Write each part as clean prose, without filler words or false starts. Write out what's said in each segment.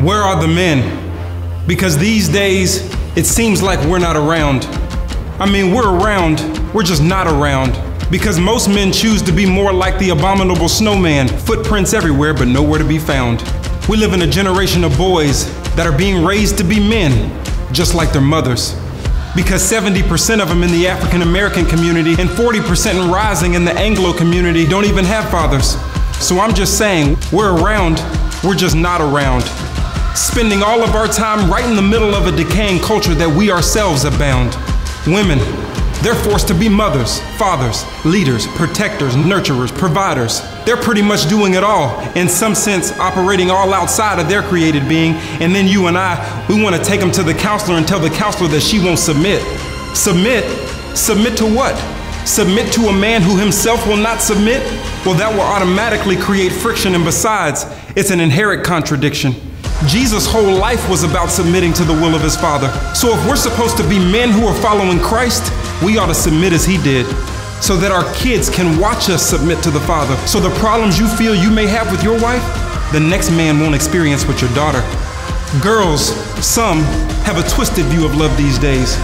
Where are the men? Because these days, it seems like we're not around. I mean, we're around, we're just not around. Because most men choose to be more like the abominable snowman, footprints everywhere but nowhere to be found. We live in a generation of boys that are being raised to be men, just like their mothers. Because 70% of them in the African American community and 40% and rising in the Anglo community don't even have fathers. So I'm just saying, we're around, we're just not around. Spending all of our time right in the middle of a decaying culture that we ourselves abound. Women, they're forced to be mothers, fathers, leaders, protectors, nurturers, providers. They're pretty much doing it all, in some sense operating all outside of their created being, and then you and we want to take them to the counselor and tell the counselor that she won't submit. Submit? Submit to what? Submit to a man who himself will not submit? Well, that will automatically create friction, and besides, it's an inherent contradiction. Jesus' whole life was about submitting to the will of his Father. So if we're supposed to be men who are following Christ, we ought to submit as he did, so that our kids can watch us submit to the Father. So the problems you feel you may have with your wife, the next man won't experience with your daughter. Girls, some have a twisted view of love these days.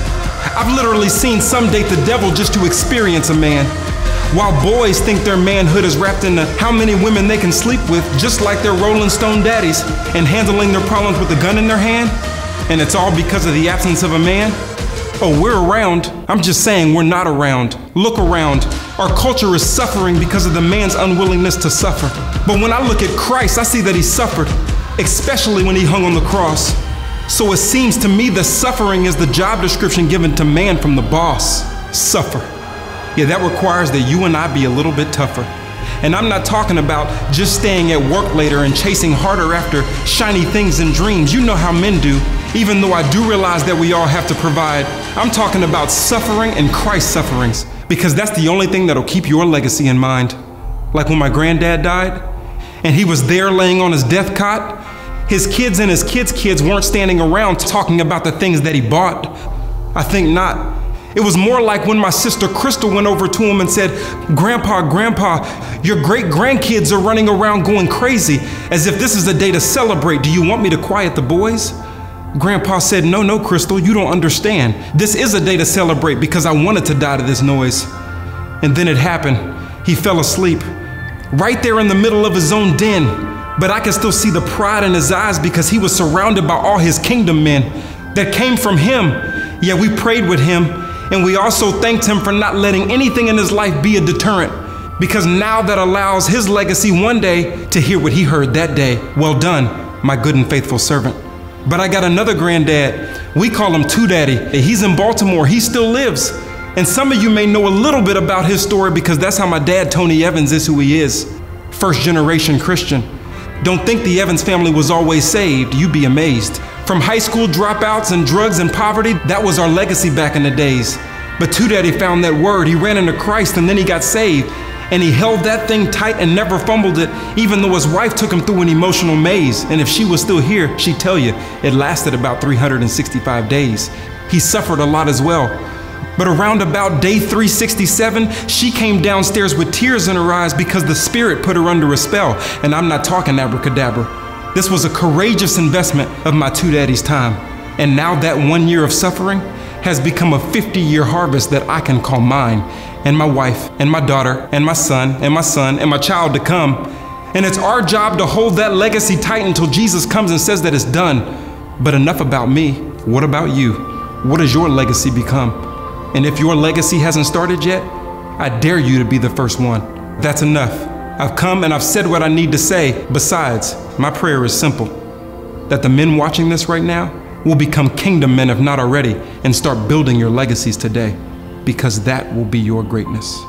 I've literally seen some date the devil just to experience a man, while boys think their manhood is wrapped in how many women they can sleep with, just like their Rolling Stone daddies, and handling their problems with a gun in their hand. And it's all because of the absence of a man. Oh, we're around. I'm just saying we're not around. Look around. Our culture is suffering because of the man's unwillingness to suffer. But when I look at Christ, I see that he suffered, especially when he hung on the cross. So it seems to me that suffering is the job description given to man from the boss. Suffer. Yeah, that requires that you and I be a little bit tougher. And I'm not talking about just staying at work later and chasing harder after shiny things and dreams. You know how men do, even though I do realize that we all have to provide. I'm talking about suffering and Christ's sufferings, because that's the only thing that'll keep your legacy in mind. Like when my granddad died, and he was there laying on his death cot, his kids and his kids' weren't standing around talking about the things that he bought. I think not. It was more like when my sister Crystal went over to him and said, Grandpa, your great-grandkids are running around going crazy, as if this is a day to celebrate. Do you want me to quiet the boys? Grandpa said, no, Crystal, you don't understand. This is a day to celebrate because I wanted to die to this noise. And then it happened. He fell asleep, right there in the middle of his own den. But I can still see the pride in his eyes because he was surrounded by all his kingdom men that came from him. Yeah, we prayed with him. And we also thanked him for not letting anything in his life be a deterrent, because now that allows his legacy one day to hear what he heard that day. Well done, my good and faithful servant. But I got another granddad. We call him Two Daddy. He's in Baltimore. He still lives. And some of you may know a little bit about his story because that's how my dad, Tony Evans, is who he is. First generation Christian. Don't think the Evans family was always saved. You'd be amazed. From high school dropouts and drugs and poverty, that was our legacy back in the days. But Two Daddy found that word. He ran into Christ and then he got saved. And he held that thing tight and never fumbled it, even though his wife took him through an emotional maze. And if she was still here, she'd tell you it lasted about 365 days. He suffered a lot as well. But around about day 367, she came downstairs with tears in her eyes because the Spirit put her under a spell. And I'm not talking abracadabra. This was a courageous investment of my Two Daddy's time. And now that 1 year of suffering has become a 50-year harvest that I can call mine, and my wife, and my daughter, and my son, and my son, and my child to come. And it's our job to hold that legacy tight until Jesus comes and says that it's done. But enough about me. What about you? What does your legacy become? And if your legacy hasn't started yet, I dare you to be the first one. That's enough. I've come and I've said what I need to say. Besides, my prayer is simple, that the men watching this right now will become kingdom men if not already, and start building your legacies today, because that will be your greatness.